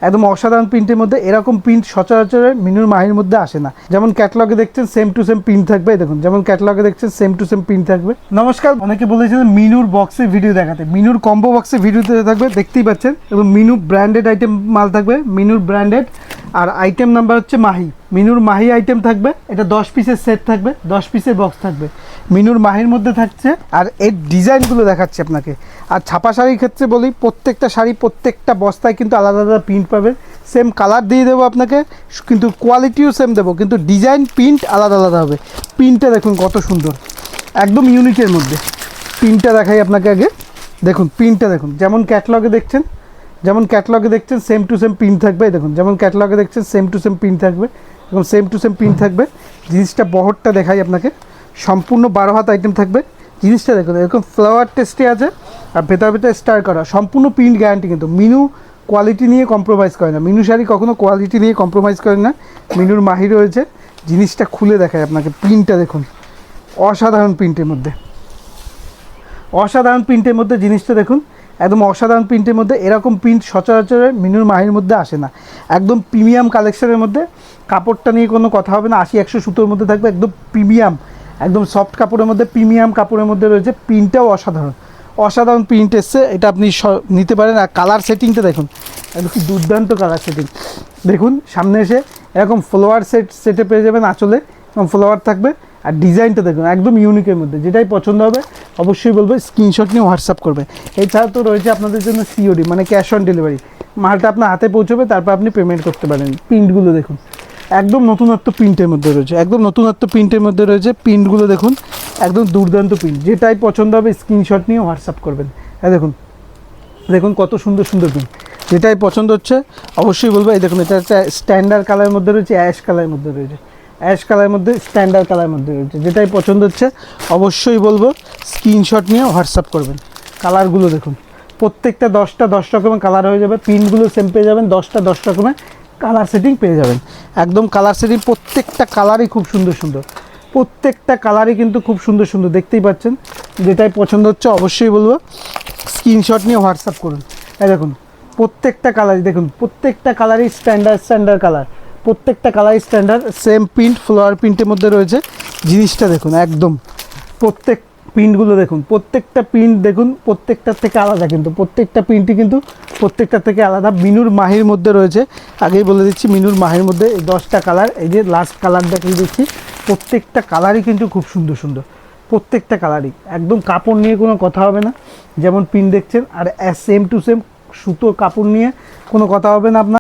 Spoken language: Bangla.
একদম অসাধারণ প্রিন্টের মধ্যে। এরকম প্রিন্ট সচরাচর মিনুর মাহির মধ্যে আসে না। যেমন ক্যাটালগে দেখছেন সেম টু সেম প্রিন্ট থাকবে, দেখুন যেমন ক্যাটালগে দেখছেন সেম টু সেম প্রিন্ট থাকবে। নমস্কার, অনেকে বলেছেন মিনুর বক্সের ভিডিও দেখাতে, মিনুর কম্বো বক্সের ভিডিওতে থাকবে, দেখতেই পাচ্ছেন। এবং মিনু ব্র্যান্ডেড আইটেম মাল থাকবে, মিনুর ব্র্যান্ডেড। আর আইটেম নাম্বার হচ্ছে মাহি, মিনুর মাহি আইটেম থাকবে। এটা 10 পিসের সেট থাকবে, 10 পিসের বক্স থাকবে, মিনুর মাহির মধ্যে থাকছে। আর এর ডিজাইনগুলো দেখাচ্ছি আপনাকে। আর ছাপা শাড়ির ক্ষেত্রে বলি, প্রত্যেকটা শাড়ি প্রত্যেকটা বস্তায় কিন্তু আলাদা আলাদা প্রিন্ট পাবে। সেম কালার দিয়ে দেবো আপনাকে, কিন্তু কোয়ালিটিও সেম দেবো, কিন্তু ডিজাইন প্রিন্ট আলাদা আলাদা হবে। প্রিন্টটা দেখুন কত সুন্দর, একদম ইউনিকের মধ্যে। প্রিন্টটা দেখাই আপনাকে আগে, দেখুন প্রিন্টটা দেখুন। যেমন ক্যাটালগে দেখছেন, সেম টু সেম প্রিন্ট থাকবে, দেখুন যেমন ক্যাটালগে দেখছেন সেম টু সেম প্রিন্ট থাকবে, এবং সেম টু সেম প্রিন্ট থাকবে। জিনিসটা বহরটা দেখাই আপনাকে, সম্পূর্ণ 12 হাত আইটেম থাকবে। জিনিসটা দেখুন এরকম ফ্লাওয়ার টেস্টে আছে, আর ভেতর ভেতর স্টার করা, সম্পূর্ণ প্রিন্ট গ্যারান্টি। কিন্তু মিনু কোয়ালিটি নিয়ে কম্প্রোমাইজ করে না, মিনু শাড়ি কখনো কোয়ালিটি নিয়ে কম্প্রোমাইজ করে না। মিনুর মাহি রয়েছে। জিনিসটা খুলে দেখায় আপনাকে, প্রিন্টটা দেখুন, অসাধারণ প্রিন্টের মধ্যে, অসাধারণ প্রিন্টের মধ্যে। জিনিসটা দেখুন একদম অসাধারণ প্রিন্টের মধ্যে। এরকম প্রিন্ট সচরাচর মিনুর মাহির মধ্যে আসে না। একদম প্রিমিয়াম কালেকশনের মধ্যে, কাপড়টা নিয়ে কোনো কথা হবে না। 80-100 সুতোর মধ্যে থাকবে, একদম প্রিমিয়াম, একদম সফট কাপড়ের মধ্যে, প্রিমিয়াম কাপড়ের মধ্যে রয়েছে। প্রিন্টটাও অসাধারণ, অসাধারণ প্রিন্ট এসছে। এটা আপনি নিতে পারেন। আর কালার সেটিংটা দেখুন, একদম কি দুর্দান্ত কালার সেটিং। দেখুন সামনে এসে এরকম ফ্লোয়ার সেটে পেয়ে যাবেন, আঁচলে এবং ফ্লোয়ার থাকবে। আর ডিজাইনটা দেখুন একদম ইউনিকের মধ্যে। যেটাই পছন্দ হবে অবশ্যই বলবো স্ক্রিনশট নিয়ে হোয়াটসঅ্যাপ করবে। এছাড়া তো রয়েছে আপনাদের জন্য সিওডি, মানে ক্যাশ অন ডেলিভারি। মালটা আপনার হাতে পৌঁছবে, তারপর আপনি পেমেন্ট করতে পারেন। প্রিন্টগুলো দেখুন একদম নতুনত্ব প্রিন্টের মধ্যে রয়েছে, একদম নতুনত্ব প্রিন্টের মধ্যে রয়েছে। প্রিন্টগুলো দেখুন একদম দুর্দান্ত প্রিন্ট। যেটাই পছন্দ হবে স্ক্রিনশট নিয়ে হোয়াটসঅ্যাপ করবেন। হ্যাঁ দেখুন, দেখুন কত সুন্দর সুন্দর প্রিন্ট। যেটাই পছন্দ হচ্ছে অবশ্যই বলবো। এই দেখুন, এটা একটা স্ট্যান্ডার্ড কালারের মধ্যে রয়েছে, অ্যাশ কালারের মধ্যে রয়েছে, অ্যাশ কালারের মধ্যে স্ট্যান্ডার্ড কালারের মধ্যে রয়েছে। যেটাই পছন্দ হচ্ছে অবশ্যই বলবো স্ক্রিনশট নিয়ে হোয়াটসঅ্যাপ করবেন। কালারগুলো দেখুন, প্রত্যেকটা 10টা 10 রকমের কালার হয়ে যাবে। প্রিন্টগুলো সেম পেয়ে যাবেন, 10টা 10 রকমের কালার সেটিং পেয়ে যাবেন। একদম কালার সেটিং, প্রত্যেকটা কালারই খুব সুন্দর সুন্দর, প্রত্যেকটা কালারই কিন্তু খুব সুন্দর সুন্দর, দেখতেই পাচ্ছেন। যেটাই পছন্দ হচ্ছে অবশ্যই বলবো স্ক্রিনশট নিয়ে হোয়াটসঅ্যাপ করুন। এই দেখুন প্রত্যেকটা কালারই, দেখুন প্রত্যেকটা কালারই স্ট্যান্ডার্ড কালার, প্রত্যেকটা কালারই স্ট্যান্ডার্ড। সেম প্রিন্ট, ফ্লোয়ার প্রিন্টের মধ্যে রয়েছে। জিনিসটা দেখুন একদম, প্রত্যেক প্রিন্টগুলো দেখুন, প্রত্যেকটা প্রিন্ট দেখুন প্রত্যেকটার থেকে আলাদা, কিন্তু প্রত্যেকটা প্রিন্টই কিন্তু প্রত্যেকটার থেকে আলাদা। মিনুর মাহির মধ্যে রয়েছে, আগেই বলে দিচ্ছি মিনুর মাহির মধ্যে এই 10টা কালার। এই যে লাস্ট কালার দেখিয়ে দিচ্ছি, প্রত্যেকটা কালারই কিন্তু খুব সুন্দর সুন্দর, প্রত্যেকটা কালারই। একদম কাপড় নিয়ে কোনো কথা হবে না, যেমন প্রিন্ট দেখছেন। আর সেম টু সেম সুতো কাপড় নিয়ে কোনো কথা হবে না আপনার।